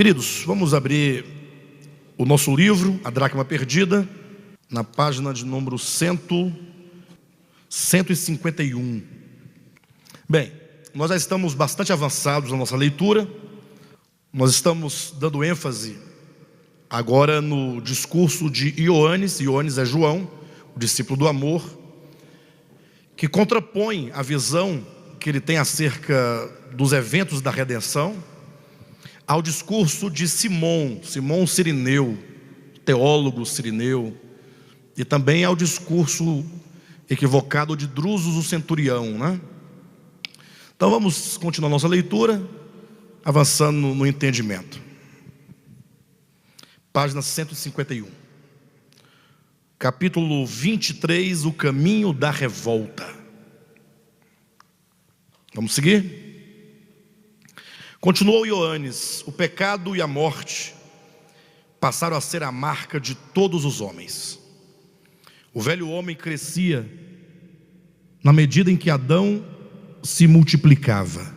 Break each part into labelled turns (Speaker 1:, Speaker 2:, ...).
Speaker 1: Queridos, vamos abrir o nosso livro, A Dracma Perdida, na página de número 151. Bem, nós já estamos bastante avançados na nossa leitura. Nós estamos dando ênfase agora no discurso de Ioannes. Ioannes é João, o discípulo do amor, que contrapõe a visão que ele tem acerca dos eventos da redenção ao discurso de Simão Cirineu, teólogo cirineu, e também ao discurso equivocado de Drusus, o centurião, né? Então vamos continuar nossa leitura, avançando no entendimento. Página 151. Capítulo 23, o caminho da revolta. Vamos seguir? Continuou Ioannes: o pecado e a morte passaram a ser a marca de todos os homens. O velho homem crescia na medida em que Adão se multiplicava.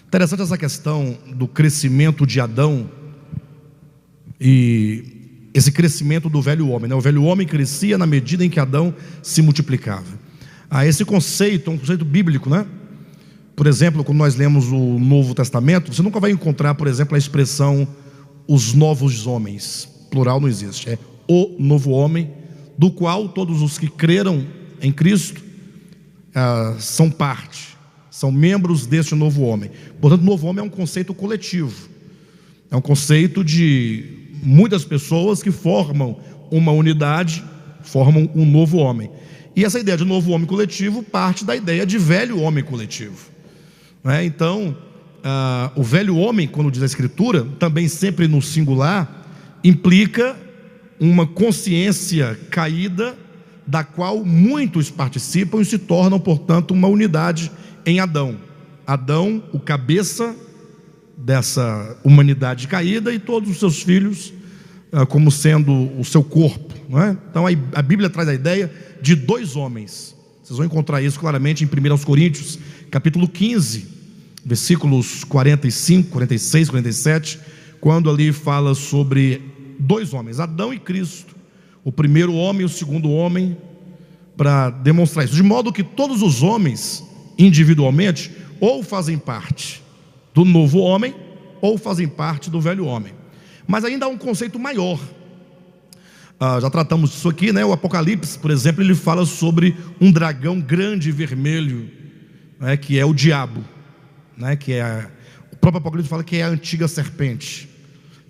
Speaker 1: Interessante essa questão do crescimento de Adão e esse crescimento do velho homem, né? O velho homem crescia na medida em que Adão se multiplicava. Esse conceito é um conceito bíblico, né? Por exemplo, quando nós lemos o Novo Testamento, você nunca vai encontrar, por exemplo, a expressão os novos homens. Plural não existe, é o novo homem, do qual todos os que creram em Cristo são parte, são membros deste novo homem. Portanto, o novo homem é um conceito coletivo, é um conceito de muitas pessoas que formam uma unidade, formam um novo homem. E essa ideia de novo homem coletivo parte da ideia de velho homem coletivo. Então, o velho homem, quando diz a Escritura, também sempre no singular, implica uma consciência caída, da qual muitos participam e se tornam, portanto, uma unidade em Adão. Adão, o cabeça dessa humanidade caída, e todos os seus filhos como sendo o seu corpo, não é? Então a Bíblia traz a ideia de dois homens. Vocês vão encontrar isso claramente em 1 Coríntios, capítulo 15, versículos 45, 46, 47, quando ali fala sobre dois homens, Adão e Cristo, o primeiro homem e o segundo homem, para demonstrar isso, de modo que todos os homens, individualmente, ou fazem parte do novo homem, ou fazem parte do velho homem. Mas ainda há um conceito maior. Já tratamos disso aqui, né? O Apocalipse, por exemplo, ele fala sobre um dragão grande e vermelho, né? Que é o diabo, né? O próprio Apocalipse fala que é a antiga serpente.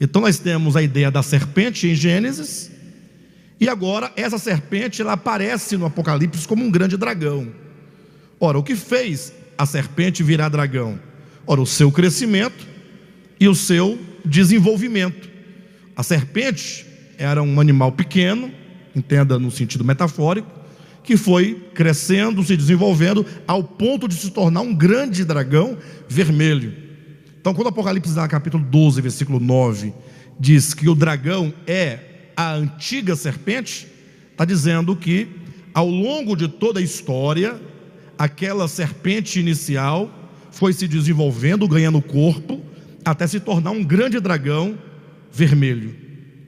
Speaker 1: Então nós temos a ideia da serpente em Gênesis, e agora essa serpente ela aparece no Apocalipse como um grande dragão. Ora, o que fez a serpente virar dragão? Ora, o seu crescimento e o seu desenvolvimento. A serpente era um animal pequeno, entenda no sentido metafórico, que foi crescendo, se desenvolvendo, ao ponto de se tornar um grande dragão vermelho. Então, quando o Apocalipse, no capítulo 12, versículo 9, diz que o dragão é a antiga serpente, está dizendo que, ao longo de toda a história, aquela serpente inicial foi se desenvolvendo, ganhando corpo, até se tornar um grande dragão vermelho,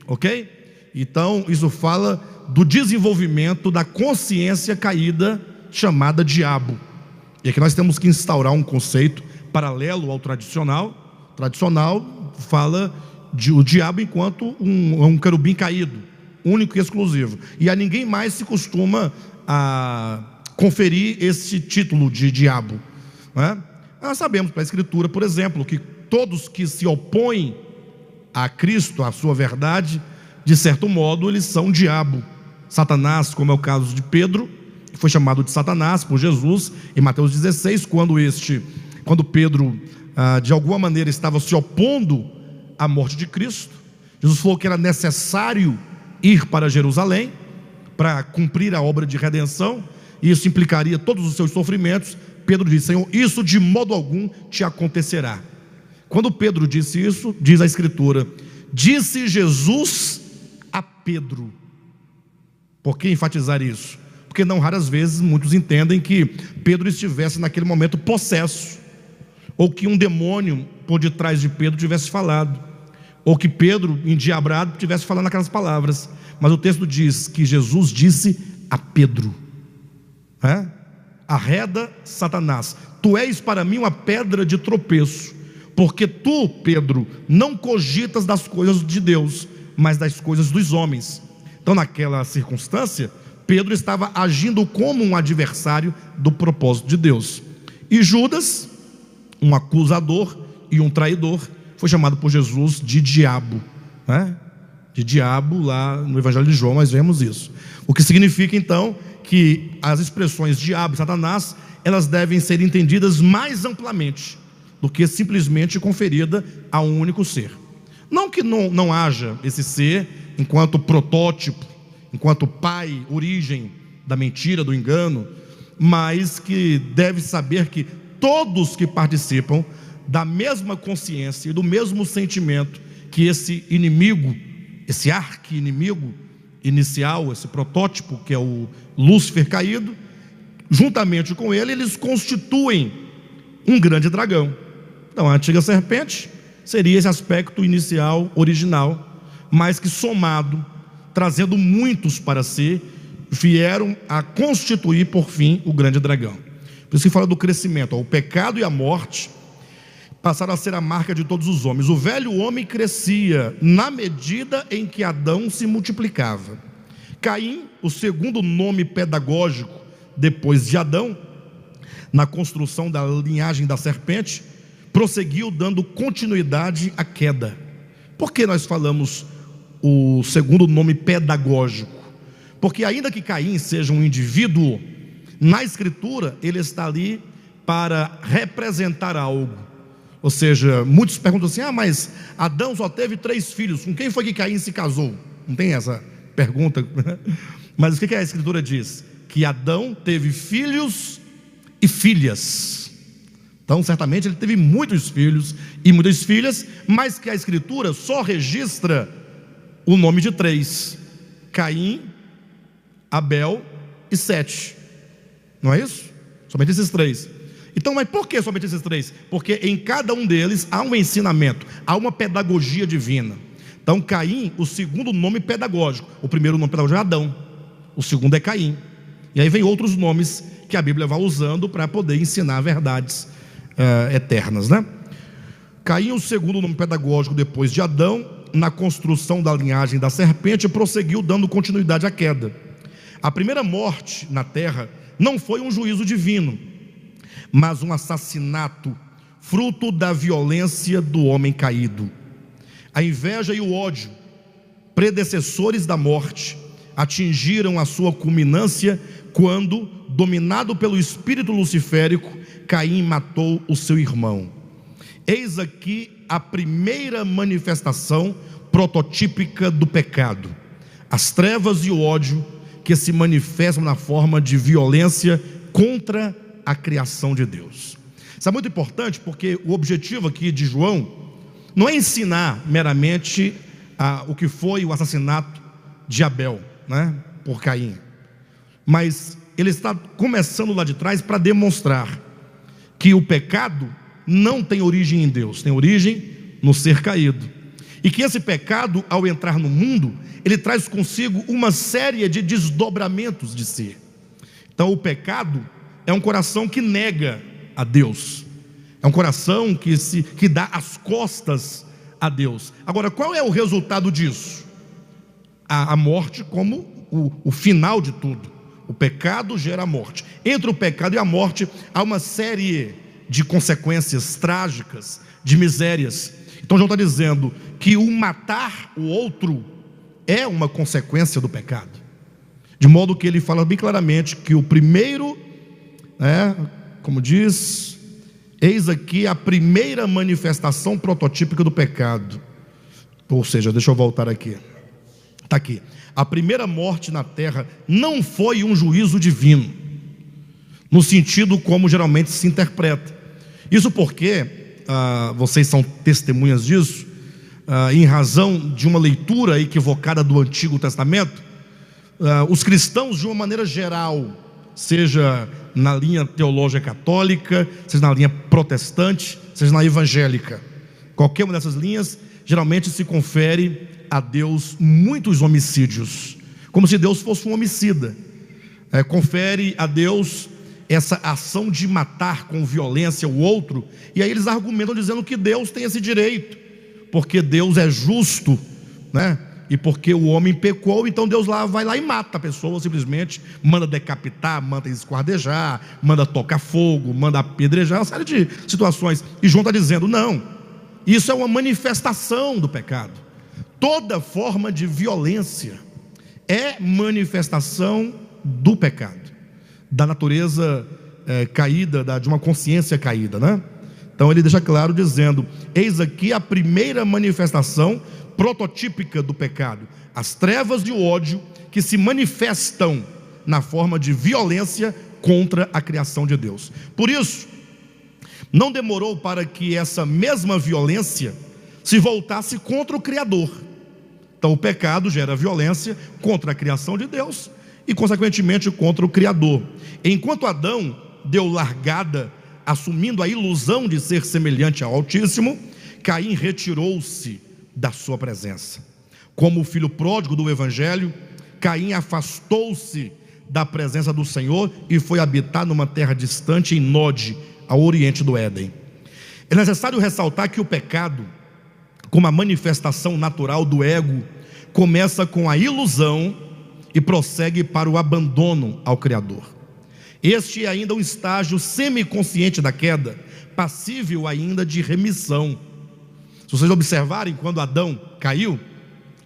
Speaker 1: ok? Então isso fala do desenvolvimento da consciência caída, chamada diabo. E aqui nós temos que instaurar um conceito paralelo ao tradicional. O tradicional fala o diabo enquanto um querubim caído, único e exclusivo, e a ninguém mais se costuma conferir esse título de diabo, né? Nós sabemos pela Escritura, por exemplo, que todos que se opõem a Cristo, à sua verdade, de certo modo eles são diabo. Satanás, como é o caso de Pedro, que foi chamado de Satanás por Jesus em Mateus 16, quando Pedro de alguma maneira estava se opondo à morte de Cristo. Jesus falou que era necessário ir para Jerusalém para cumprir a obra de redenção, e isso implicaria todos os seus sofrimentos. Pedro disse: Senhor, isso de modo algum te acontecerá. Quando Pedro disse isso, diz a Escritura, disse Jesus a Pedro. Por que enfatizar isso? Porque não raras vezes muitos entendem que Pedro estivesse naquele momento possesso, ou que um demônio por detrás de Pedro tivesse falado. ou que Pedro, endiabrado, estivesse falando aquelas palavras. Mas o texto diz que Jesus disse a Pedro: arreda, Satanás, tu és para mim uma pedra de tropeço, porque tu, Pedro, não cogitas das coisas de Deus, mas das coisas dos homens. Então, naquela circunstância, Pedro estava agindo como um adversário do propósito de Deus. E Judas, um acusador e um traidor, foi chamado por Jesus de diabo, de diabo. Lá no Evangelho de João nós vemos isso. O que significa então que as expressões diabo e Satanás, elas devem ser entendidas mais amplamente do que simplesmente conferida a um único ser. Não que não haja esse ser enquanto protótipo, enquanto pai, origem da mentira, do engano, mas que deve saber que todos que participam da mesma consciência e do mesmo sentimento que esse inimigo, esse arqui-inimigo inicial, esse protótipo que é o Lúcifer caído, juntamente com ele, eles constituem um grande dragão. Então a antiga serpente seria esse aspecto inicial, original, mas que somado, trazendo muitos para si, vieram a constituir por fim o grande dragão. Por isso que fala do crescimento. O pecado e a morte passaram a ser a marca de todos os homens. O velho homem crescia na medida em que Adão se multiplicava. Caim, o segundo nome pedagógico depois de Adão, na construção da linhagem da serpente, prosseguiu dando continuidade à queda. Por que nós falamos o segundo nome pedagógico? Porque ainda que Caim seja um indivíduo, na Escritura ele está ali para representar algo. Ou seja, muitos perguntam assim: mas Adão só teve 3 filhos, com quem foi que Caim se casou? Não tem essa pergunta. Mas o que a Escritura diz? Que Adão teve filhos e filhas. Então certamente ele teve muitos filhos e muitas filhas, mas que a Escritura só registra o nome de 3: Caim, Abel e Sete. Não é isso? Somente esses 3. Então, mas por que somente esses 3? Porque em cada um deles há um ensinamento, há uma pedagogia divina. Então Caim, o segundo nome pedagógico. O primeiro nome pedagógico é Adão, o segundo é Caim. E aí vem outros nomes que a Bíblia vai usando para poder ensinar verdades eternas, né? Caim, o segundo nome pedagógico depois de Adão, na construção da linhagem da serpente, prosseguiu dando continuidade à queda. A primeira morte na terra não foi um juízo divino, mas um assassinato, fruto da violência do homem caído. A inveja e o ódio, predecessores da morte, atingiram a sua culminância quando, dominado pelo espírito luciférico, Caim matou o seu irmão. Eis aqui a primeira manifestação prototípica do pecado: as trevas e o ódio que se manifestam na forma de violência contra a criação de Deus. Isso é muito importante, porque o objetivo aqui de João não é ensinar meramente o que foi o assassinato de Abel, por Caim, mas ele está começando lá de trás para demonstrar que o pecado não tem origem em Deus, tem origem no ser caído, e que esse pecado, ao entrar no mundo, ele traz consigo uma série de desdobramentos de si. Então o pecado é um coração que nega a Deus, é um coração que dá as costas a Deus. Agora, qual é o resultado disso? A morte como o final de tudo. O pecado gera a morte. Entre o pecado e a morte há uma série de consequências trágicas, de misérias. Então João está dizendo que o matar o outro é uma consequência do pecado, de modo que ele fala bem claramente que o primeiro, como diz, eis aqui a primeira manifestação prototípica do pecado. Ou seja, deixa eu voltar aqui, está aqui: a primeira morte na terra não foi um juízo divino, no sentido como geralmente se interpreta. Isso porque, vocês são testemunhas disso, em razão de uma leitura equivocada do Antigo Testamento, os cristãos, de uma maneira geral, seja na linha teológica católica, seja na linha protestante, seja na evangélica, qualquer uma dessas linhas, geralmente se confere a Deus muitos homicídios, como se Deus fosse um homicida. Confere a Deus essa ação de matar com violência o outro, e aí eles argumentam dizendo que Deus tem esse direito, porque Deus é justo, né? E porque o homem pecou, então Deus vai lá e mata a pessoa, simplesmente manda decapitar, manda esquartejar, manda tocar fogo, manda apedrejar, uma série de situações. E João está dizendo: não, isso é uma manifestação do pecado. Toda forma de violência é manifestação do pecado, da natureza caída, de uma consciência caída, né? Então ele deixa claro dizendo: eis aqui a primeira manifestação prototípica do pecado, as trevas de ódio que se manifestam na forma de violência contra a criação de Deus. Por isso, não demorou para que essa mesma violência se voltasse contra o Criador. Então o pecado gera violência contra a criação de Deus e consequentemente contra o Criador. Enquanto Adão deu largada, assumindo a ilusão de ser semelhante ao Altíssimo, Caim retirou-se da sua presença. Como o filho pródigo do Evangelho, Caim afastou-se da presença do Senhor e foi habitar numa terra distante em Nod, ao oriente do Éden. É necessário ressaltar que o pecado, como a manifestação natural do ego, começa com a ilusão e prossegue para o abandono ao Criador. Este é ainda um estágio semiconsciente da queda, passível ainda de remissão. Se vocês observarem, quando Adão caiu,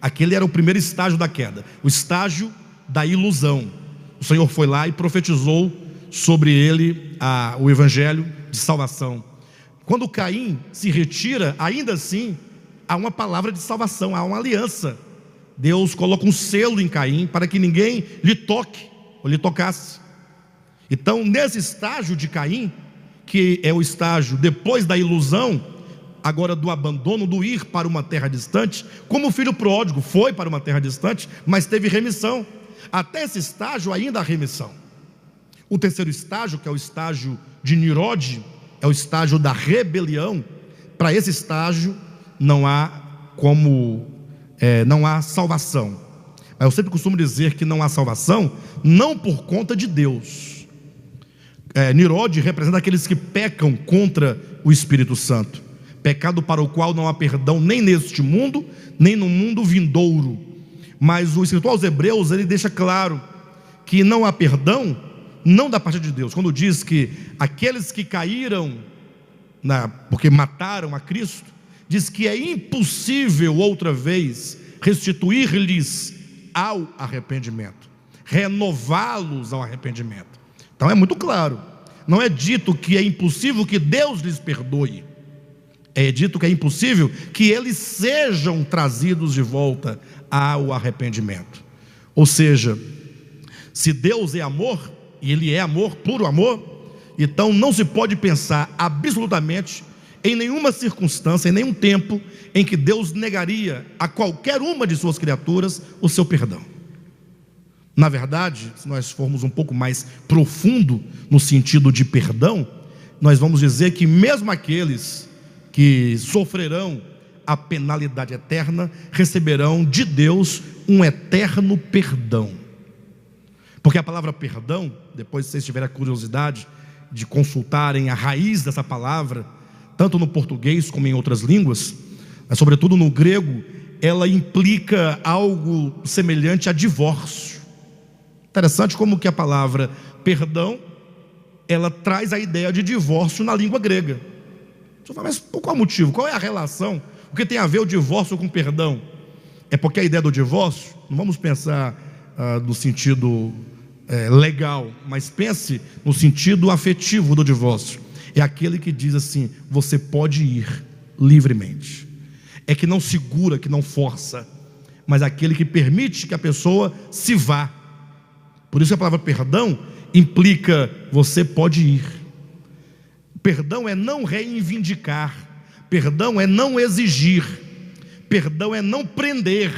Speaker 1: aquele era o primeiro estágio da queda, o estágio da ilusão. O Senhor foi lá e profetizou sobre ele o evangelho de salvação. Quando Caim se retira, ainda assim há uma palavra de salvação, há uma aliança. Deus coloca um selo em Caim para que ninguém lhe toque ou lhe tocasse. Então, nesse estágio de Caim, que é o estágio depois da ilusão, agora do abandono, do ir para uma terra distante, como o filho pródigo foi para uma terra distante, mas teve remissão. Até esse estágio ainda há remissão. O terceiro estágio, que é o estágio de Nirod, é o estágio da rebelião. Para esse estágio não há salvação. Mas eu sempre costumo dizer que não há salvação, não por conta de Deus. Nirod representa aqueles que pecam contra o Espírito Santo, pecado para o qual não há perdão nem neste mundo, nem no mundo vindouro. Mas o escritor aos Hebreus, ele deixa claro que não há perdão, não da parte de Deus, quando diz que aqueles que caíram porque mataram a Cristo, diz que é impossível outra vez restituir-lhes ao arrependimento, renová-los ao arrependimento. Então é muito claro, não é dito que é impossível que Deus lhes perdoe, é dito que é impossível que eles sejam trazidos de volta ao arrependimento. Ou seja, se Deus é amor, e Ele é amor, puro amor, então não se pode pensar absolutamente em nenhuma circunstância, em nenhum tempo, em que Deus negaria a qualquer uma de suas criaturas o seu perdão. Na verdade, se nós formos um pouco mais profundo no sentido de perdão, nós vamos dizer que mesmo aqueles que sofrerão a penalidade eterna, receberão de Deus um eterno perdão. Porque a palavra perdão, depois se vocês tiverem a curiosidade de consultarem a raiz dessa palavra, tanto no português como em outras línguas, mas sobretudo no grego, ela implica algo semelhante a divórcio. Interessante como que a palavra perdão, ela traz a ideia de divórcio na língua grega. Você fala, mas por qual motivo? Qual é a relação? O que tem a ver o divórcio com perdão? É porque a ideia do divórcio, não vamos pensar no sentido legal, mas pense no sentido afetivo do divórcio. É aquele que diz assim: você pode ir livremente. É que não segura, que não força, mas aquele que permite que a pessoa se vá. Por isso a palavra perdão implica: você pode ir. Perdão é não reivindicar, perdão é não exigir, perdão é não prender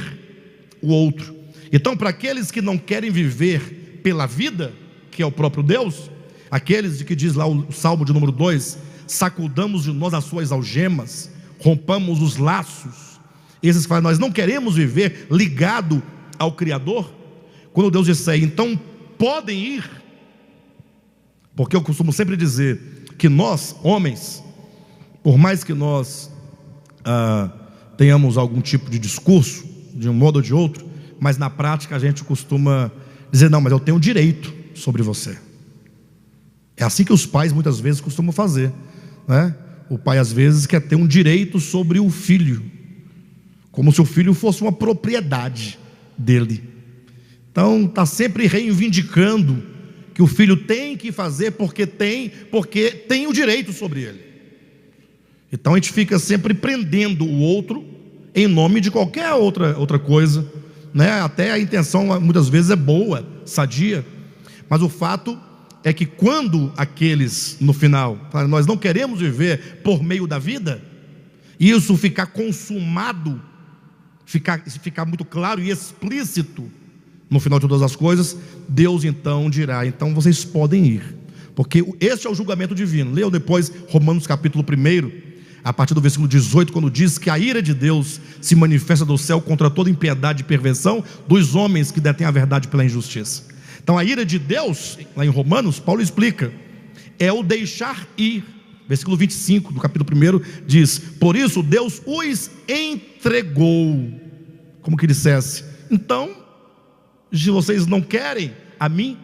Speaker 1: o outro. Então, para aqueles que não querem viver pela vida, que é o próprio Deus, aqueles de que diz lá o Salmo de número 2: sacudamos de nós as suas algemas, rompamos os laços, esses que falam, nós não queremos viver ligado ao Criador, quando Deus disser, então podem ir, porque eu costumo sempre dizer que nós, homens, por mais que nós tenhamos algum tipo de discurso, de um modo ou de outro, mas na prática a gente costuma dizer, não, mas eu tenho direito sobre você. É assim que os pais muitas vezes costumam fazer, né? O pai às vezes quer ter um direito sobre o filho, como se o filho fosse uma propriedade dele. Então está sempre reivindicando que o filho tem que fazer porque tem o direito sobre ele. Então a gente fica sempre prendendo o outro em nome de qualquer outra coisa, né? Até a intenção muitas vezes é boa, sadia, mas o fato é que quando aqueles no final falam, nós não queremos viver por meio da vida, e isso ficar consumado, ficar muito claro e explícito no final de todas as coisas, Deus então dirá, então vocês podem ir, porque este é o julgamento divino. Leiam depois Romanos capítulo 1, a partir do versículo 18, quando diz que a ira de Deus se manifesta do céu contra toda impiedade e perversão dos homens que detêm a verdade pela injustiça. Então a ira de Deus, lá em Romanos, Paulo explica, é o deixar ir. Versículo 25 do capítulo 1 diz, por isso Deus os entregou, como que dissesse, então, se vocês não querem a mim,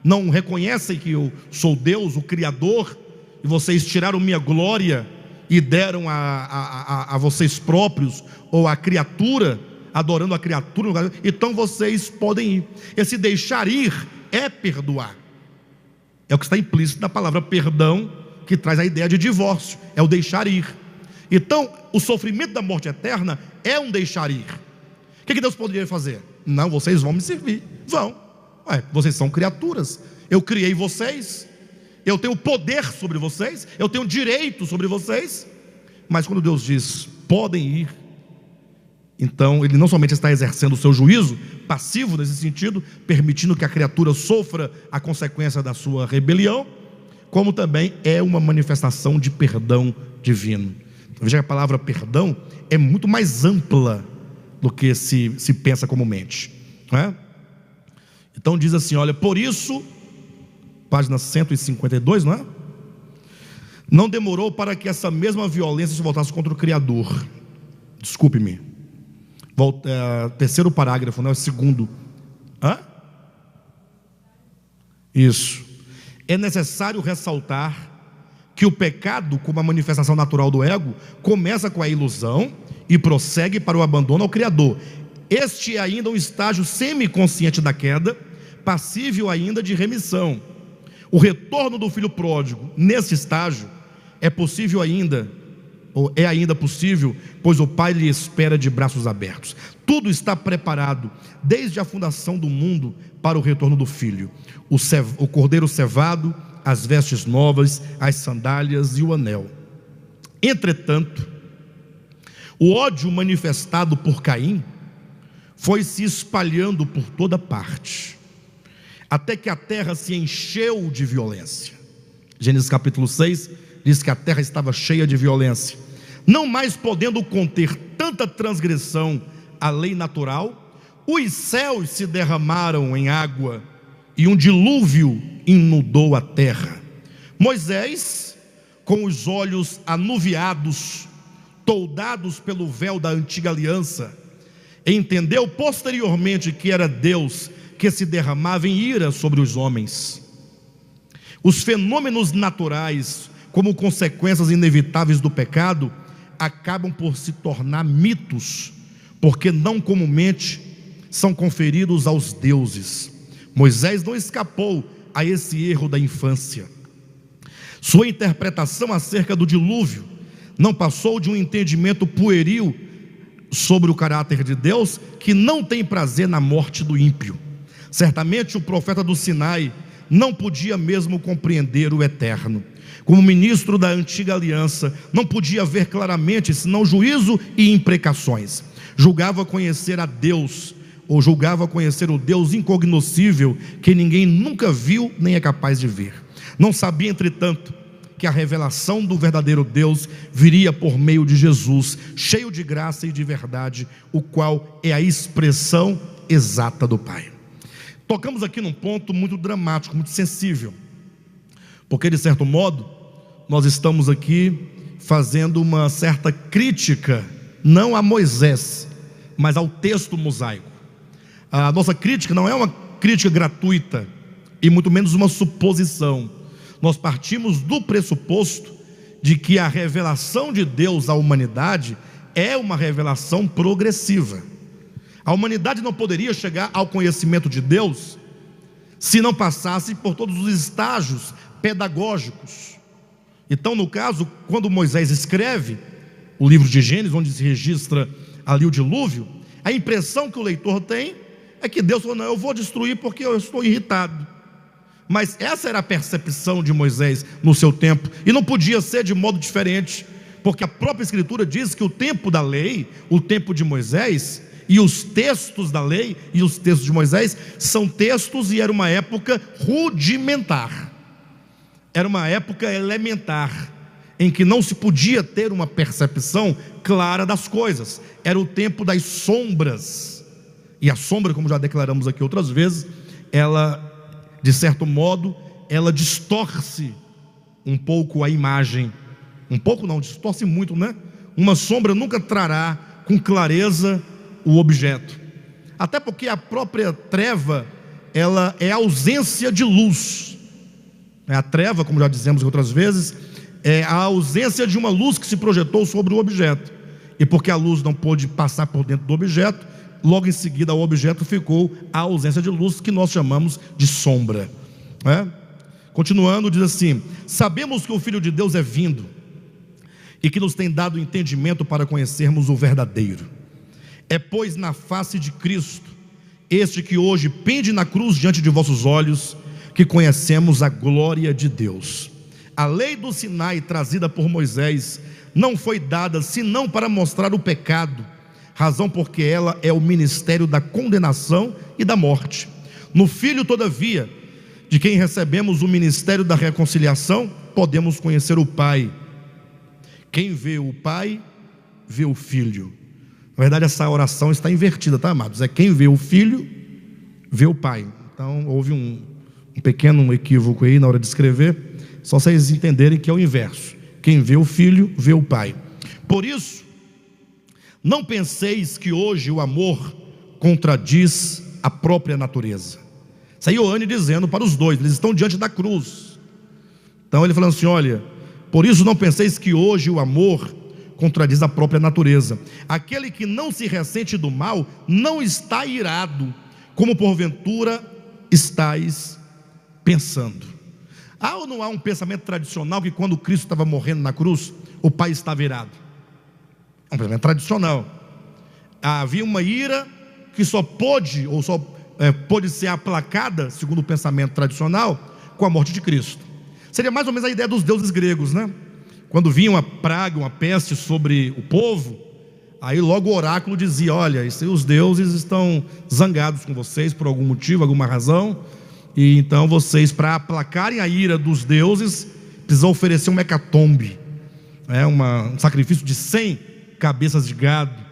Speaker 1: não reconhecem que eu sou Deus, o Criador, e vocês tiraram minha glória e deram a vocês próprios, ou a criatura, adorando a criatura, então vocês podem ir. Esse deixar ir é perdoar, é o que está implícito na palavra perdão, que traz a ideia de divórcio, é o deixar ir. Então o sofrimento da morte eterna é um deixar ir. O que Deus poderia fazer? Não, vocês vão me servir, vão, vocês são criaturas, eu criei vocês, eu tenho poder sobre vocês, eu tenho direito sobre vocês. Mas quando Deus diz, podem ir, então Ele não somente está exercendo o seu juízo passivo nesse sentido, permitindo que a criatura sofra a consequência da sua rebelião, como também é uma manifestação de perdão divino. Então, veja que a palavra perdão é muito mais ampla do que se pensa comumente, não é? Então diz assim, olha, por isso, página 152, não é? Não demorou para que essa mesma violência se voltasse contra o Criador. Desculpe-me. Terceiro parágrafo, não é o segundo. Isso. É necessário ressaltar que o pecado, como a manifestação natural do ego, começa com a ilusão e prossegue para o abandono ao Criador. Este é ainda um estágio semiconsciente da queda, passível ainda de remissão. O retorno do filho pródigo, nesse estágio, é possível ainda, ou é ainda possível, pois o pai lhe espera de braços abertos. Tudo está preparado, desde a fundação do mundo, para o retorno do filho. O cordeiro cevado, as vestes novas, as sandálias e o anel. Entretanto, o ódio manifestado por Caim foi se espalhando por toda parte, até que a terra se encheu de violência. Gênesis capítulo 6 diz que a terra estava cheia de violência, não mais podendo conter tanta transgressão à lei natural. Os céus se derramaram em água e um dilúvio inundou a terra. Moisés, com os olhos anuviados, toldados pelo véu da antiga aliança, entendeu posteriormente que era Deus que se derramava em ira sobre os homens. Os fenômenos naturais, como consequências inevitáveis do pecado, acabam por se tornar mitos, porque não comumente são conferidos aos deuses. Moisés não escapou a esse erro da infância. Sua interpretação acerca do dilúvio não passou de um entendimento pueril sobre o caráter de Deus, que não tem prazer na morte do ímpio. Certamente o profeta do Sinai não podia mesmo compreender o eterno. Como ministro da antiga aliança, não podia ver claramente senão juízo e imprecações. Julgava conhecer a Deus, ou julgava conhecer o Deus incognoscível, que ninguém nunca viu nem é capaz de ver. Não sabia, entretanto, que a revelação do verdadeiro Deus viria por meio de Jesus, cheio de graça e de verdade, o qual é a expressão exata do Pai. Tocamos aqui num ponto muito dramático, muito sensível, porque de certo modo nós estamos aqui fazendo uma certa crítica, não a Moisés, mas ao texto mosaico. A nossa crítica não é uma crítica gratuita, e muito menos uma suposição. Nós partimos do pressuposto de que a revelação de Deus à humanidade é uma revelação progressiva. A humanidade não poderia chegar ao conhecimento de Deus se não passasse por todos os estágios pedagógicos. Então, no caso, quando Moisés escreve o livro de Gênesis, onde se registra ali o dilúvio, a impressão que o leitor tem é que Deus falou: não, eu vou destruir porque eu estou irritado. Mas essa era a percepção de Moisés no seu tempo, e não podia ser de modo diferente, porque a própria Escritura diz que o tempo da lei, o tempo de Moisés, e os textos da lei e os textos de Moisés são textos, e era uma época rudimentar, era uma época elementar, em que não se podia ter uma percepção clara das coisas. Era o tempo das sombras, e a sombra, como já declaramos aqui outras vezes, ela, de certo modo, ela distorce um pouco a imagem. Um pouco não, distorce muito, né? Uma sombra nunca trará com clareza o objeto, até porque a própria treva, ela é a ausência de luz. A treva, como já dizemos outras vezes, é a ausência de uma luz que se projetou sobre o objeto, e porque a luz não pôde passar por dentro do objeto, logo em seguida ao objeto ficou a ausência de luz, que nós chamamos de sombra, Continuando, diz assim: sabemos que o Filho de Deus é vindo, e que nos tem dado entendimento para conhecermos o verdadeiro. É pois na face de Cristo, este que hoje pende na cruz diante de vossos olhos, que conhecemos a glória de Deus. A lei do Sinai, trazida por Moisés, não foi dada senão para mostrar o pecado, razão porque ela é o ministério da condenação e da morte. No Filho, todavia, de quem recebemos o ministério da reconciliação, podemos conhecer o Pai. Quem vê o Pai, vê o Filho. Na verdade, essa oração está invertida, tá, amados? É quem vê o Filho, vê o Pai. Então, houve um pequeno equívoco aí na hora de escrever, só vocês entenderem que é o inverso. Quem vê o Filho, vê o Pai. Por isso, não penseis que hoje o amor contradiz a própria natureza. Isso aí é Ioane dizendo para os dois, eles estão diante da cruz. Então ele falando assim: olha, por isso não penseis que hoje o amor contradiz a própria natureza. Aquele que não se ressente do mal, não está irado, como porventura estáis pensando. Há ou não há um pensamento tradicional que quando Cristo estava morrendo na cruz, o Pai estava irado? É um pensamento tradicional. Havia uma ira que só pôde ser aplacada, segundo o pensamento tradicional, com a morte de Cristo. Seria mais ou menos a ideia dos deuses gregos, né? Quando vinha uma praga, uma peste sobre o povo, aí logo o oráculo dizia: olha, os deuses estão zangados com vocês por algum motivo, alguma razão, e então vocês, para aplacarem a ira dos deuses, precisam oferecer um hecatombe, um sacrifício de 100 cabeças de gado.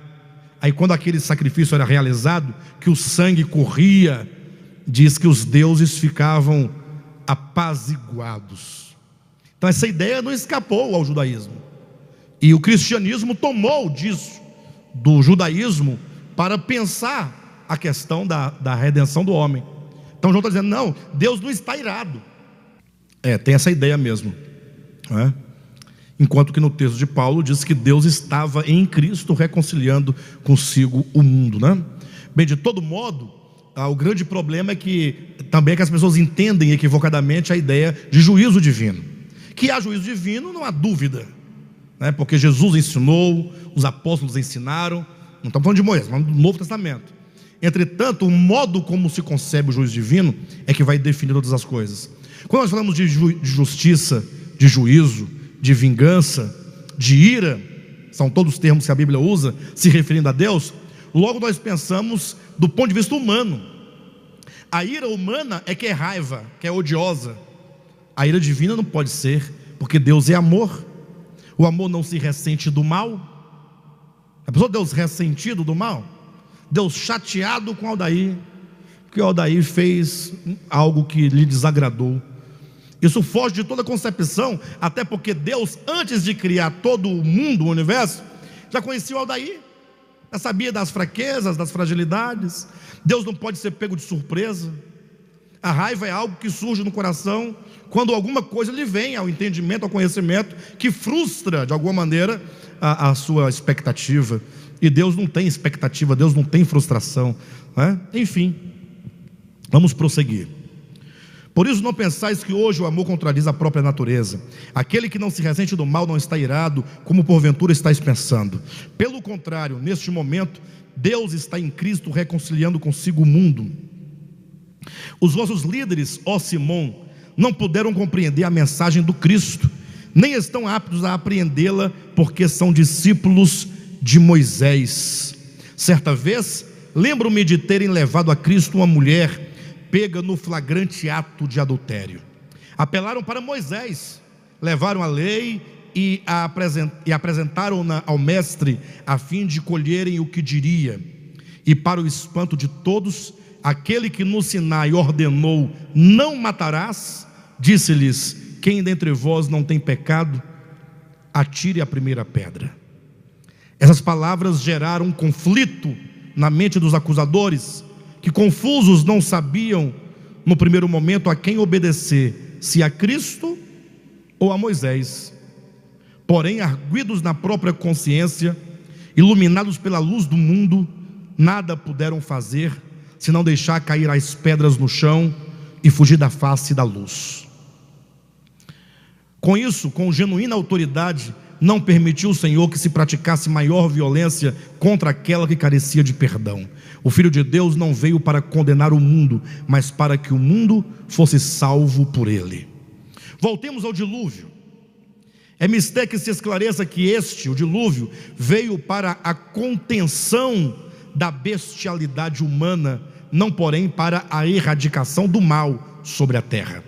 Speaker 1: Aí quando aquele sacrifício era realizado, que o sangue corria, diz que os deuses ficavam apaziguados. Então essa ideia não escapou ao judaísmo, e o cristianismo tomou disso, do judaísmo, para pensar a questão da redenção do homem. Então João está dizendo: não, Deus não está irado. Tem essa ideia mesmo, enquanto que no texto de Paulo diz que Deus estava em Cristo reconciliando consigo o mundo, Bem, de todo modo, o grande problema é que também que as pessoas entendem equivocadamente a ideia de juízo divino. Que há juízo divino, não há dúvida, porque Jesus ensinou, os apóstolos ensinaram. Não estamos falando de Moisés, estamos falando do Novo Testamento. Entretanto, o modo como se concebe o juízo divino é que vai definir todas as coisas. Quando nós falamos de justiça, de juízo, de vingança, de ira, são todos os termos que a Bíblia usa se referindo a Deus, logo nós pensamos do ponto de vista humano. A ira humana é que é raiva, que é odiosa. A ira divina não pode ser, porque Deus é amor. O amor não se ressente do mal. A pessoa, Deus ressentido do mal, Deus chateado com Aldair, porque Aldair fez algo que lhe desagradou. Isso foge de toda concepção, até porque Deus, antes de criar todo o mundo, o universo, já conhecia o Aldair, já sabia das fraquezas, das fragilidades. Deus não pode ser pego de surpresa. A raiva é algo que surge no coração quando alguma coisa lhe vem ao entendimento, ao conhecimento, que frustra de alguma maneira a sua expectativa. E Deus não tem expectativa, Deus não tem frustração, né? Enfim, vamos prosseguir. Por isso não pensais que hoje o amor contradiz a própria natureza. Aquele que não se ressente do mal não está irado, como porventura estáis pensando. Pelo contrário, neste momento, Deus está em Cristo reconciliando consigo o mundo. Os vossos líderes, ó Simão, não puderam compreender a mensagem do Cristo, nem estão aptos a apreendê-la, porque são discípulos de Moisés. Certa vez, lembro-me de terem levado a Cristo uma mulher pega no flagrante ato de adultério. Apelaram para Moisés, levaram a lei e apresentaram-na ao mestre, a fim de colherem o que diria. E para o espanto de todos, aquele que no Sinai ordenou: não matarás, disse-lhes: quem dentre vós não tem pecado, atire a primeira pedra. Essas palavras geraram um conflito na mente dos acusadores, que confusos não sabiam no primeiro momento a quem obedecer, se a Cristo ou a Moisés. Porém, arguidos na própria consciência, iluminados pela luz do mundo, nada puderam fazer senão deixar cair as pedras no chão e fugir da face da luz. Com isso, com genuína autoridade, não permitiu o Senhor que se praticasse maior violência contra aquela que carecia de perdão. O Filho de Deus não veio para condenar o mundo, mas para que o mundo fosse salvo por ele. Voltemos ao dilúvio. É mister que se esclareça que o dilúvio, veio para a contenção da bestialidade humana, não porém para a erradicação do mal sobre a terra.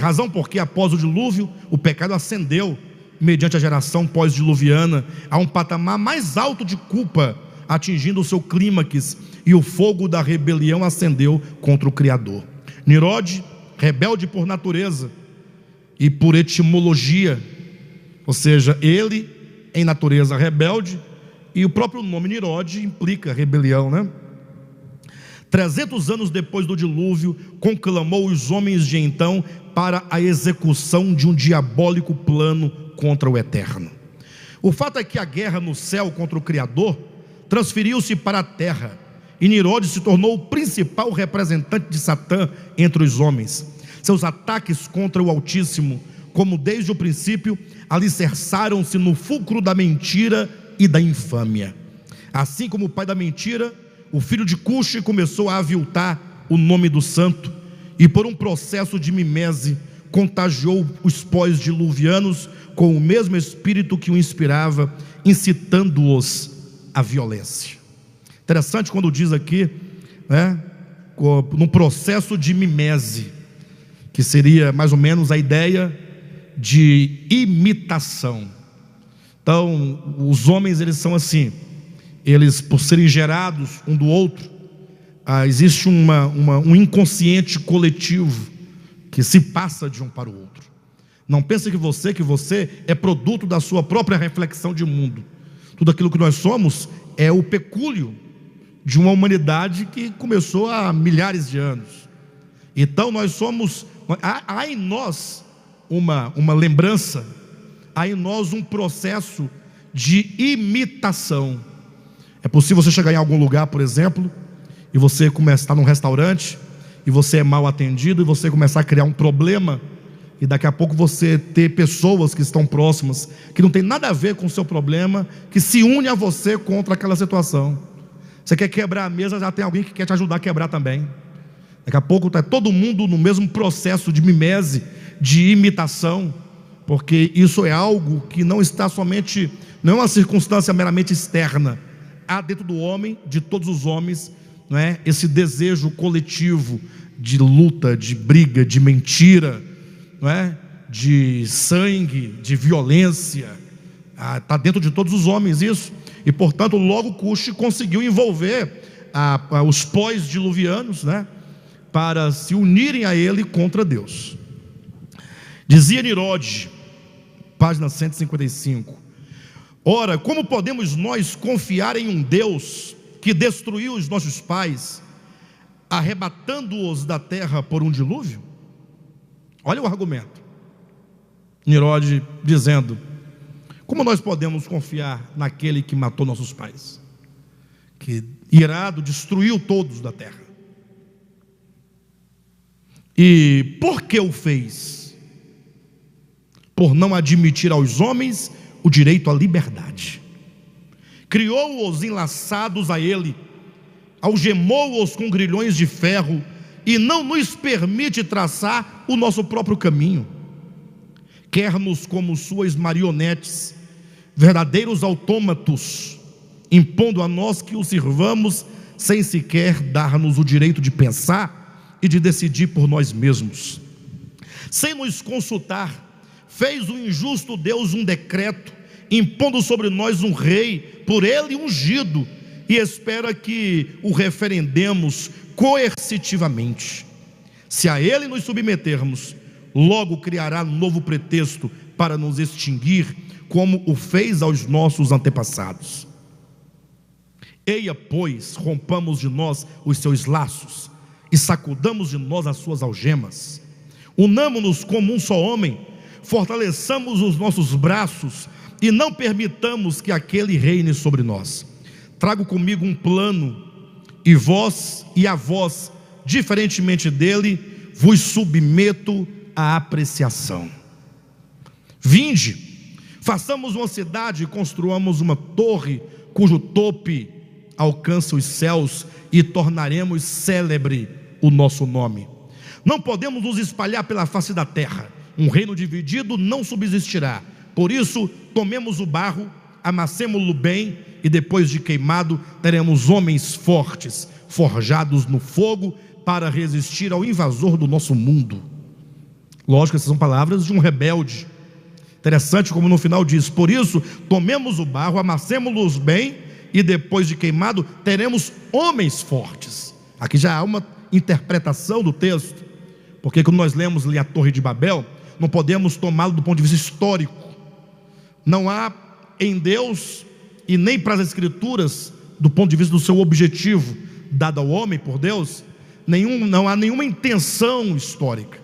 Speaker 1: Razão porque após o dilúvio, o pecado ascendeu, mediante a geração pós-diluviana, a um patamar mais alto de culpa, atingindo o seu clímax, e o fogo da rebelião acendeu contra o Criador. Nirode, rebelde por natureza e por etimologia, ou seja, ele em natureza rebelde, e o próprio nome Nirode implica rebelião, né? 300 anos depois do dilúvio, conclamou os homens de então para a execução de um diabólico plano contra o eterno. O fato é que a guerra no céu contra o Criador transferiu-se para a terra, e Nirode se tornou o principal representante de Satã entre os homens. Seus ataques contra o Altíssimo, como desde o princípio, alicerçaram-se no fulcro da mentira e da infâmia. Assim como o pai da mentira, o filho de Cuxi começou a aviltar o nome do santo, e por um processo de mimese, contagiou os pós-diluvianos com o mesmo espírito que o inspirava, incitando-os à violência. Interessante quando diz aqui, né, no processo de mimese, que seria mais ou menos a ideia de imitação. Então, os homens, eles são assim, eles, por serem gerados um do outro, existe um inconsciente coletivo que se passa de um para o outro. Não pense que você é produto da sua própria reflexão de mundo. Tudo aquilo que nós somos é o pecúlio de uma humanidade que começou há milhares de anos. Então nós somos, há em nós uma lembrança, há em nós um processo de imitação. É possível você chegar em algum lugar, por exemplo, e você começar a estar num restaurante, e você é mal atendido, e você começar a criar um problema, e daqui a pouco você ter pessoas que estão próximas, que não tem nada a ver com o seu problema, que se une a você contra aquela situação. Você quer quebrar a mesa, já tem alguém que quer te ajudar a quebrar também. Daqui a pouco está todo mundo no mesmo processo de mimese, de imitação, porque isso é algo que não está somente, não é uma circunstância meramente externa. Há dentro do homem, de todos os homens, não é, esse desejo coletivo de luta, de briga, de mentira, não é, de sangue, de violência. Está dentro de todos os homens isso. E portanto logo Cush conseguiu envolver os pós-diluvianos, né, para se unirem a ele contra Deus. Dizia Nirode, página 155: ora, como podemos nós confiar em um Deus que destruiu os nossos pais, arrebatando-os da terra por um dilúvio? Olha o argumento. Nirode dizendo: como nós podemos confiar naquele que matou nossos pais, que irado destruiu todos da terra? E por que o fez? Por não admitir aos homens o direito à liberdade. Criou-os enlaçados a ele, algemou-os com grilhões de ferro, e não nos permite traçar o nosso próprio caminho. Quer-nos como suas marionetes, verdadeiros autômatos, impondo a nós que o sirvamos, sem sequer dar-nos o direito de pensar e de decidir por nós mesmos. Sem nos consultar, fez o injusto Deus um decreto, impondo sobre nós um rei, por ele ungido, e espera que o referendemos coercitivamente. Se a ele nos submetermos, logo criará novo pretexto para nos extinguir, como o fez aos nossos antepassados. Eia, pois, rompamos de nós os seus laços e sacudamos de nós as suas algemas. Unamo-nos como um só homem, fortaleçamos os nossos braços e não permitamos que aquele reine sobre nós. Trago comigo um plano, e a vós, diferentemente dele, vos submeto à apreciação. Vinde, façamos uma cidade e construamos uma torre, cujo tope alcança os céus, e tornaremos célebre o nosso nome. Não podemos nos espalhar pela face da terra, um reino dividido não subsistirá. Por isso, tomemos o barro, amassemo-lo bem, e depois de queimado, teremos homens fortes, forjados no fogo, para resistir ao invasor do nosso mundo. Lógico, essas são palavras de um rebelde. Interessante como no final diz: por isso, tomemos o barro, amassemo-los bem, e depois de queimado, teremos homens fortes. Aqui já há uma interpretação do texto, porque quando nós lemos ali a Torre de Babel, não podemos tomá-lo do ponto de vista histórico. Não há em Deus, e nem para as Escrituras, do ponto de vista do seu objetivo dado ao homem por Deus, não há nenhuma intenção histórica.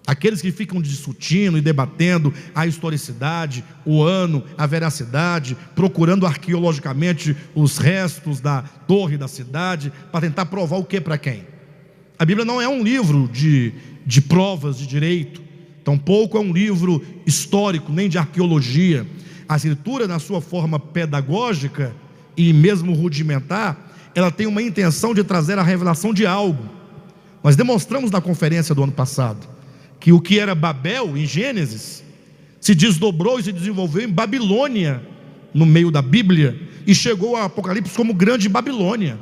Speaker 1: Aqueles que ficam discutindo e debatendo a historicidade, o ano, a veracidade, procurando arqueologicamente os restos da torre da cidade, para tentar provar o que para quem? A Bíblia não é um livro de provas de direito, tampouco é um livro histórico, nem de arqueologia. A Escritura, na sua forma pedagógica e mesmo rudimentar, ela tem uma intenção de trazer a revelação de algo. Nós demonstramos na conferência do ano passado que o que era Babel, em Gênesis, se desdobrou e se desenvolveu em Babilônia, no meio da Bíblia, e chegou ao Apocalipse como Grande Babilônia.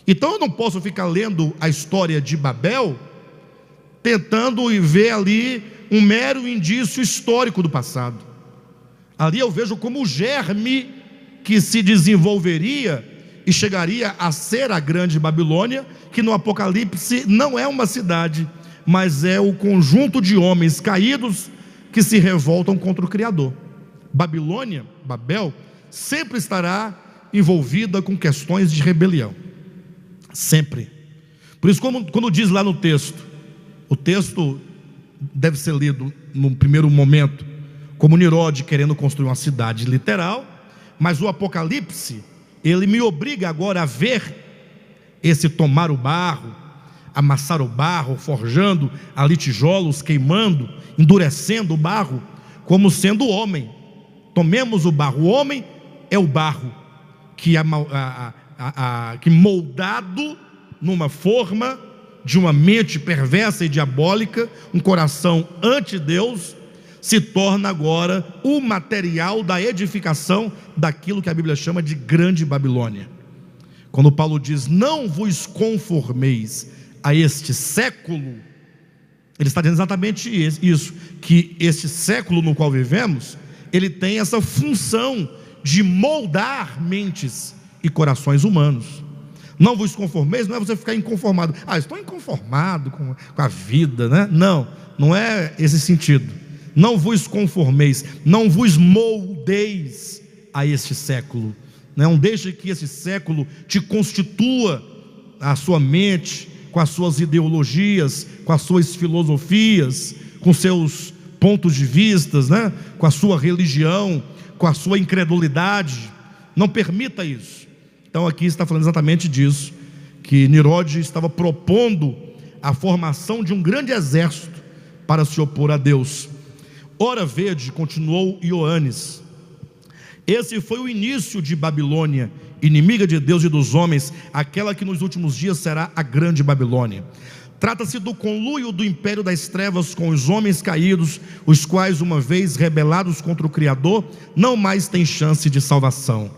Speaker 1: Então eu não posso ficar lendo a história de Babel, tentando ver ali um mero indício histórico do passado. Ali eu vejo como o germe que se desenvolveria e chegaria a ser a Grande Babilônia, que no Apocalipse não é uma cidade, mas é o conjunto de homens caídos que se revoltam contra o Criador. Babilônia, Babel, sempre estará envolvida com questões de rebelião, sempre. Por isso, quando diz lá no texto, o texto deve ser lido no primeiro momento como Nirode querendo construir uma cidade literal, mas o Apocalipse, ele me obriga agora a ver esse tomar o barro, amassar o barro, forjando ali tijolos, queimando, endurecendo o barro, como sendo o homem. Tomemos o barro. O homem é o barro que moldado numa forma de uma mente perversa e diabólica, um coração anti-Deus, se torna agora o material da edificação daquilo que a Bíblia chama de Grande Babilônia. Quando Paulo diz: não vos conformeis a este século, Ele está dizendo exatamente isso, que este século no qual vivemos, ele tem essa função de moldar mentes e corações humanos. Não vos conformeis, não é você ficar inconformado. Estou inconformado com a vida, né? Não é esse sentido. Não vos conformeis, não vos moldeis a este século. Não deixe que esse século te constitua a sua mente, com as suas ideologias, com as suas filosofias, com seus pontos de vista, né? Com a sua religião, com a sua incredulidade. Não permita isso. Então aqui está falando exatamente disso, que Nimrod estava propondo a formação de um grande exército para se opor a Deus. Ora vede, continuou Ioannes, esse foi o início de Babilônia, inimiga de Deus e dos homens, aquela que nos últimos dias será a grande Babilônia. Trata-se do conluio do império das trevas com os homens caídos, os quais, uma vez rebelados contra o Criador, não mais têm chance de salvação.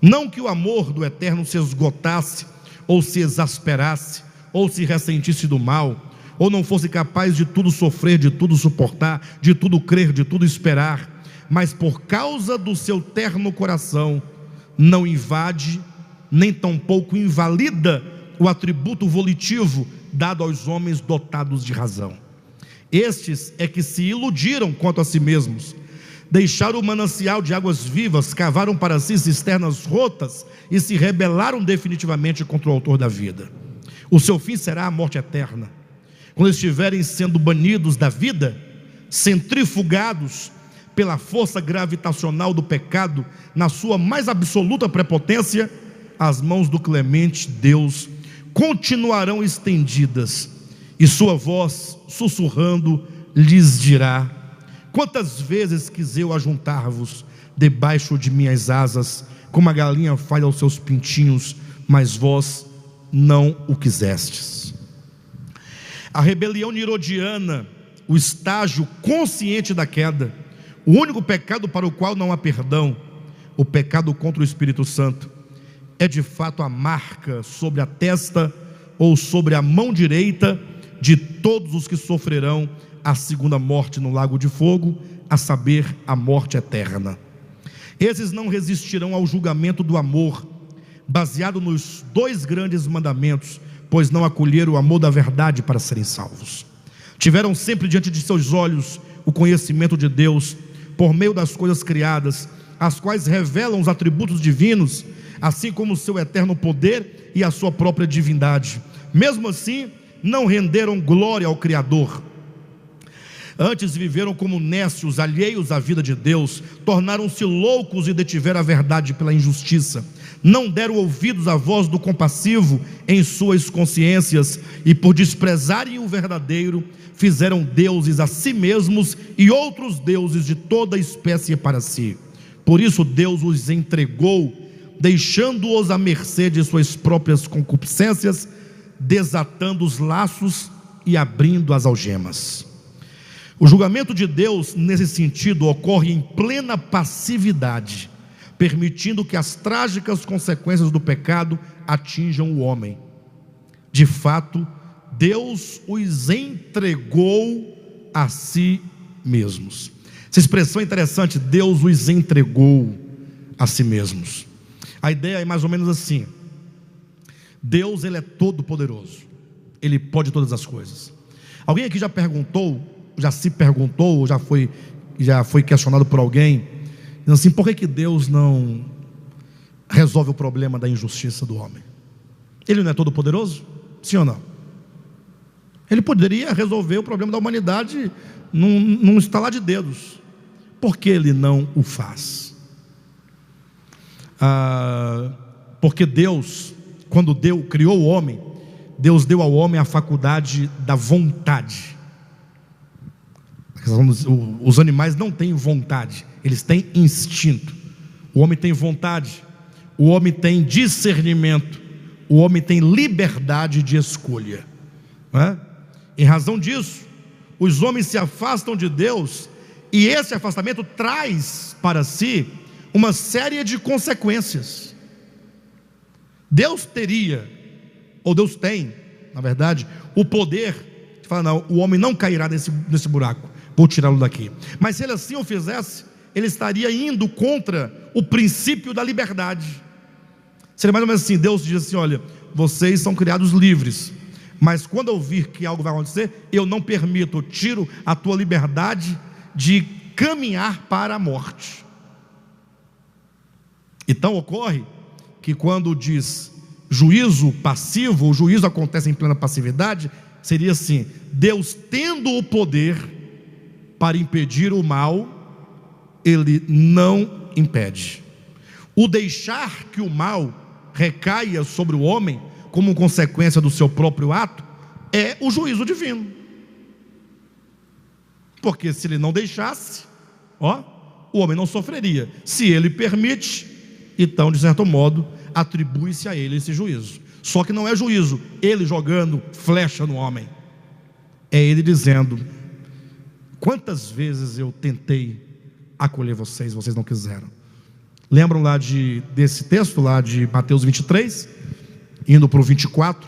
Speaker 1: Não que o amor do Eterno se esgotasse, ou se exasperasse, ou se ressentisse do mal, ou não fosse capaz de tudo sofrer, de tudo suportar, de tudo crer, de tudo esperar, mas por causa do seu terno coração, não invade, nem tampouco invalida o atributo volitivo dado aos homens dotados de razão. Estes é que se iludiram quanto a si mesmos, deixaram o manancial de águas vivas, cavaram para si cisternas rotas e se rebelaram definitivamente contra o autor da vida. O seu fim será a morte eterna. Quando estiverem sendo banidos da vida, centrifugados pela força gravitacional do pecado, na sua mais absoluta prepotência, as mãos do clemente Deus continuarão estendidas, e sua voz sussurrando lhes dirá: quantas vezes quis eu ajuntar-vos debaixo de minhas asas, como a galinha faz aos seus pintinhos, mas vós não o quisestes. A rebelião nirodiana, o estágio consciente da queda, o único pecado para o qual não há perdão, o pecado contra o Espírito Santo, é de fato a marca sobre a testa ou sobre a mão direita de todos os que sofrerão a segunda morte no lago de fogo, a saber, a morte eterna. Esses não resistirão ao julgamento do amor, baseado nos dois grandes mandamentos, pois não acolheram o amor da verdade para serem salvos. Tiveram sempre diante de seus olhos o conhecimento de Deus, por meio das coisas criadas, as quais revelam os atributos divinos, assim como o seu eterno poder e a sua própria divindade. Mesmo assim, não renderam glória ao Criador. Antes viveram como nécios, alheios à vida de Deus, tornaram-se loucos e detiveram a verdade pela injustiça. Não deram ouvidos à voz do compassivo em suas consciências, e por desprezarem o verdadeiro, fizeram deuses a si mesmos e outros deuses de toda espécie para si. Por isso Deus os entregou, deixando-os à mercê de suas próprias concupiscências, desatando os laços e abrindo as algemas. O julgamento de Deus, nesse sentido, ocorre em plena passividade, permitindo que as trágicas consequências do pecado atinjam o homem. De fato, Deus os entregou a si mesmos. Essa expressão é interessante, Deus os entregou a si mesmos. A ideia é mais ou menos assim: Deus, Ele é todo poderoso, Ele pode todas as coisas. Alguém aqui já se perguntou, já foi questionado por alguém, dizendo assim: por que Deus não resolve o problema da injustiça do homem? Ele não é todo poderoso? Sim ou não? Ele poderia resolver o problema da humanidade num estalar de dedos. Por que Ele não o faz? Porque Deus, quando criou o homem, Deus deu ao homem a faculdade da vontade. Os animais não têm vontade, eles têm instinto. O homem tem vontade, o homem tem discernimento, o homem tem liberdade de escolha, não é? Em razão disso, os homens se afastam de Deus, e esse afastamento traz para si uma série de consequências. Deus teria, ou Deus tem, na verdade, o poder de fala, não, o homem não cairá nesse buraco, vou tirá-lo daqui. Mas se ele assim o fizesse, ele estaria indo contra o princípio da liberdade. Seria mais ou menos assim, Deus diz assim, olha, vocês são criados livres, mas quando eu vir que algo vai acontecer, eu não permito, eu tiro a tua liberdade de caminhar para a morte. Então ocorre que quando diz juízo passivo, o juízo acontece em plena passividade, seria assim, Deus tendo o poder para impedir o mal, Ele não impede. O deixar que o mal recaia sobre o homem, como consequência do seu próprio ato, é o juízo divino. Porque se ele não deixasse, o homem não sofreria. Se ele permite, então de certo modo atribui-se a ele esse juízo. Só que não é juízo ele jogando flecha no homem, é ele dizendo, quantas vezes eu tentei acolher vocês, vocês não quiseram. Lembram lá desse texto lá de Mateus 23, indo para o 24,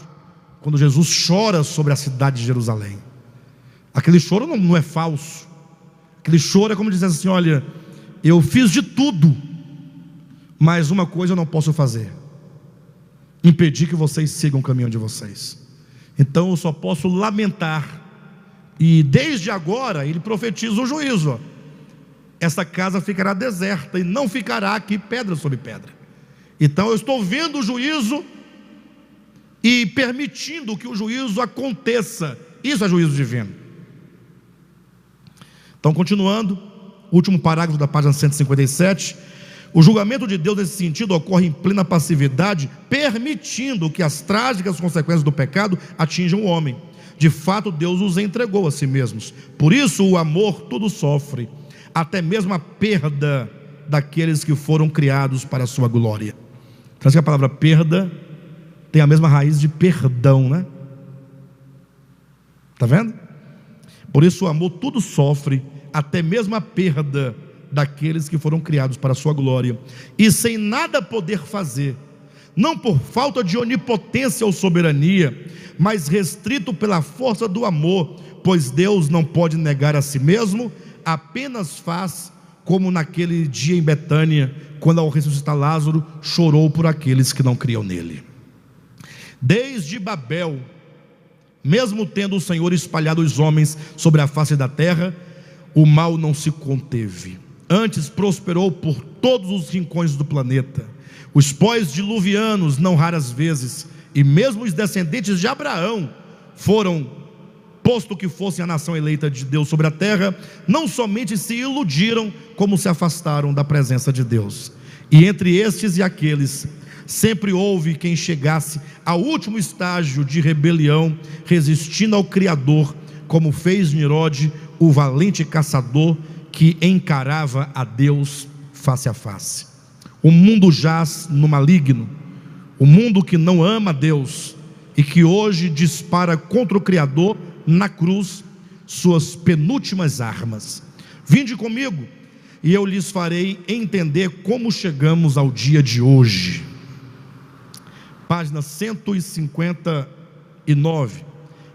Speaker 1: quando Jesus chora sobre a cidade de Jerusalém. Aquele choro não é falso. Aquele choro é como dizer assim, olha, eu fiz de tudo, mas uma coisa eu não posso fazer, impedir que vocês sigam o caminho de vocês. Então eu só posso lamentar. E desde agora ele profetiza o juízo, essa casa ficará deserta e não ficará aqui pedra sobre pedra. Então eu estou vendo o juízo e permitindo que o juízo aconteça. Isso é juízo divino. Então, continuando, último parágrafo da página 157, o julgamento de Deus nesse sentido ocorre em plena passividade, permitindo que as trágicas consequências do pecado atinjam o homem. De fato, Deus os entregou a si mesmos. Por isso o amor tudo sofre, até mesmo a perda daqueles que foram criados para a sua glória. Então, a palavra perda tem a mesma raiz de perdão, né? Está vendo? Por isso o amor tudo sofre, até mesmo a perda daqueles que foram criados para a sua glória, e sem nada poder fazer, não por falta de onipotência ou soberania, mas restrito pela força do amor, pois Deus não pode negar a si mesmo, apenas faz como naquele dia em Betânia, quando ao ressuscitar Lázaro, chorou por aqueles que não criam nele. Desde Babel, mesmo tendo o Senhor espalhado os homens sobre a face da terra, o mal não se conteve, antes prosperou por todos os rincões do planeta. Os pós-diluvianos, não raras vezes, e mesmo os descendentes de Abraão, foram, posto que fossem a nação eleita de Deus sobre a terra, não somente se iludiram, como se afastaram da presença de Deus. E entre estes e aqueles, sempre houve quem chegasse ao último estágio de rebelião, resistindo ao Criador, como fez Nirode, o valente caçador que encarava a Deus face a face. O mundo jaz no maligno, o mundo que não ama a Deus e que hoje dispara contra o Criador na cruz suas penúltimas armas. Vinde comigo e eu lhes farei entender como chegamos ao dia de hoje. Página 159,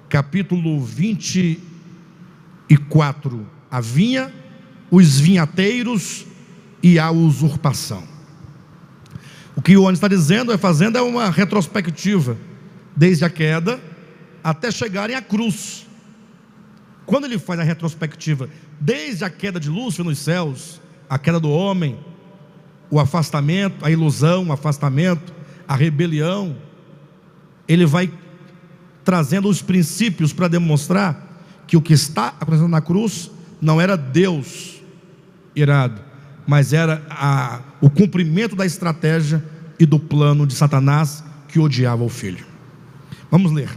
Speaker 1: capítulo 24, a vinha, os vinhateiros e a usurpação. O que o João está dizendo, fazendo uma retrospectiva, desde a queda até chegarem à cruz. Quando ele faz a retrospectiva, desde a queda de Lúcifer nos céus, a queda do homem, o afastamento, a ilusão, o afastamento, a rebelião, ele vai trazendo os princípios para demonstrar que o que está acontecendo na cruz não era Deus irado, mas era o cumprimento da estratégia e do plano de Satanás, que odiava o Filho. Vamos ler.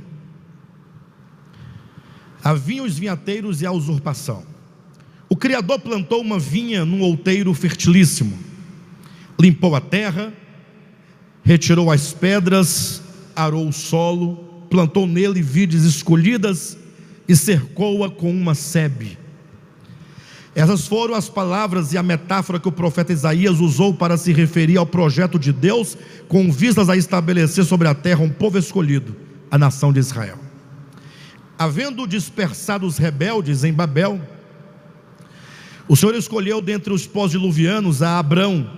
Speaker 1: A vinha, os vinhateiros e a usurpação. O Criador plantou uma vinha num outeiro fertilíssimo, limpou a terra, retirou as pedras, arou o solo, plantou nele vides escolhidas e cercou-a com uma sebe. Essas foram as palavras e a metáfora que o profeta Isaías usou para se referir ao projeto de Deus, com vistas a estabelecer sobre a terra um povo escolhido, a nação de Israel. havendo dispersado os rebeldes em Babel, o Senhor escolheu dentre os pós-diluvianos a Abrão,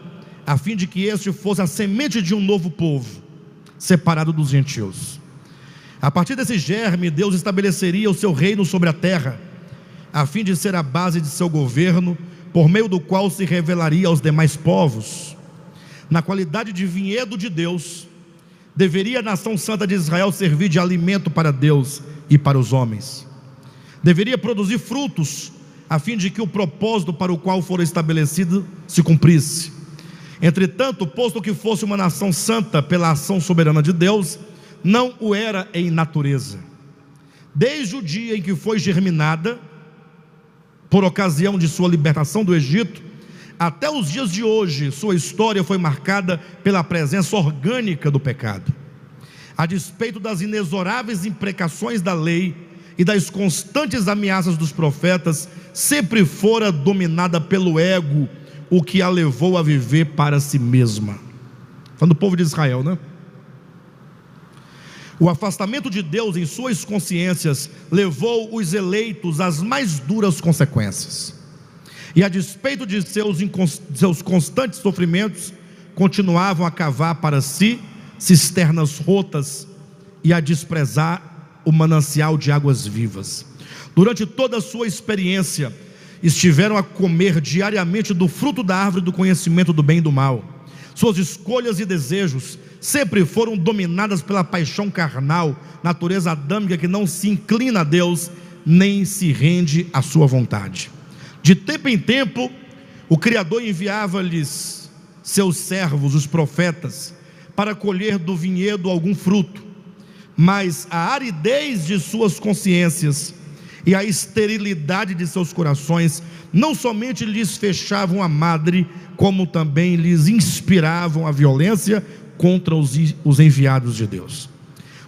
Speaker 1: a fim de que este fosse a semente de um novo povo, separado dos gentios. A partir desse germe, Deus estabeleceria o seu reino sobre a terra, a fim de ser a base de seu governo, por meio do qual se revelaria aos demais povos. Na qualidade de vinhedo de Deus, deveria a nação santa de Israel servir de alimento para Deus e para os homens. Deveria produzir frutos, a fim de que o propósito para o qual for estabelecido se cumprisse. Entretanto, posto que fosse uma nação santa pela ação soberana de Deus, não o era em natureza. Desde o dia em que foi germinada, por ocasião de sua libertação do Egito, até os dias de hoje, sua história foi marcada pela presença orgânica do pecado. A despeito das inexoráveis imprecações da lei e das constantes ameaças dos profetas, sempre fora dominada pelo ego, o que a levou a viver para si mesma. Falando do povo de Israel, né? O afastamento de Deus em suas consciências levou os eleitos às mais duras consequências. E a despeito de seus constantes sofrimentos, continuavam a cavar para si cisternas rotas e a desprezar o manancial de águas vivas. Durante toda a sua experiência, estiveram a comer diariamente do fruto da árvore do conhecimento do bem e do mal. Suas escolhas e desejos sempre foram dominadas pela paixão carnal, natureza adâmica que não se inclina a Deus, nem se rende à sua vontade. De tempo em tempo, o Criador enviava-lhes seus servos, os profetas, para colher do vinhedo algum fruto, mas a aridez de suas consciências e a esterilidade de seus corações não somente lhes fechavam a madre, como também lhes inspiravam a violência contra os enviados de Deus.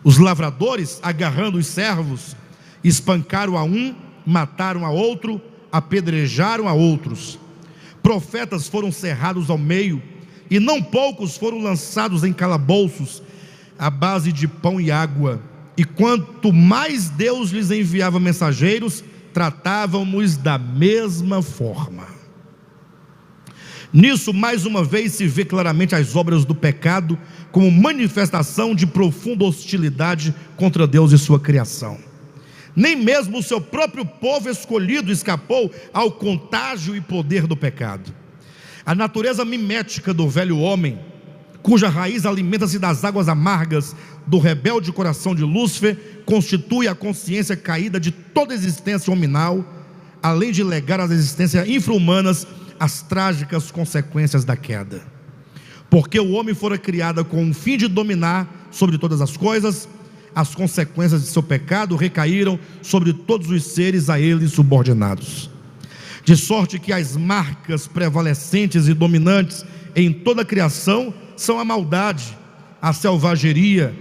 Speaker 1: Os lavradores, agarrando os servos, espancaram a um, mataram a outro, apedrejaram a outros. Profetas foram cerrados ao meio, e não poucos foram lançados em calabouços à base de pão e água. E quanto mais Deus lhes enviava mensageiros, tratavam-nos da mesma forma. Nisso, mais uma vez, se vê claramente as obras do pecado como manifestação de profunda hostilidade contra Deus e sua criação. Nem mesmo o seu próprio povo escolhido escapou ao contágio e poder do pecado. A natureza mimética do velho homem, cuja raiz alimenta-se das águas amargas do rebelde coração de Lúcifer, constitui a consciência caída de toda existência hominal, além de legar às existências infra-humanas as trágicas consequências da queda. Porque o homem fora criado com o fim de dominar sobre todas as coisas, as consequências de seu pecado recaíram sobre todos os seres a ele subordinados. De sorte que as marcas prevalecentes e dominantes em toda a criação são a maldade, a selvageria,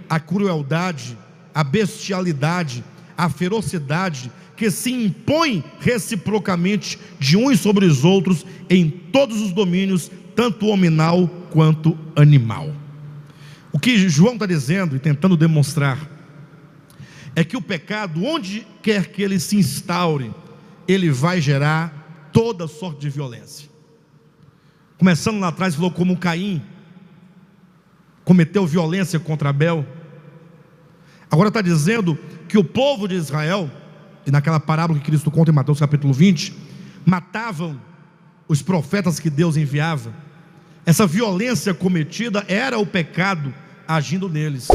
Speaker 1: a crueldade, a bestialidade, a ferocidade, que se impõe reciprocamente de uns sobre os outros em todos os domínios, tanto hominal quanto animal. O que João está dizendo e tentando demonstrar é que o pecado, onde quer que ele se instaure, ele vai gerar toda sorte de violência. Começando lá atrás, falou como Caim cometeu violência contra Abel. Agora está dizendo que o povo de Israel, e naquela parábola que Cristo conta em Mateus capítulo 20, matavam os profetas que Deus enviava. Essa violência cometida era o pecado agindo neles.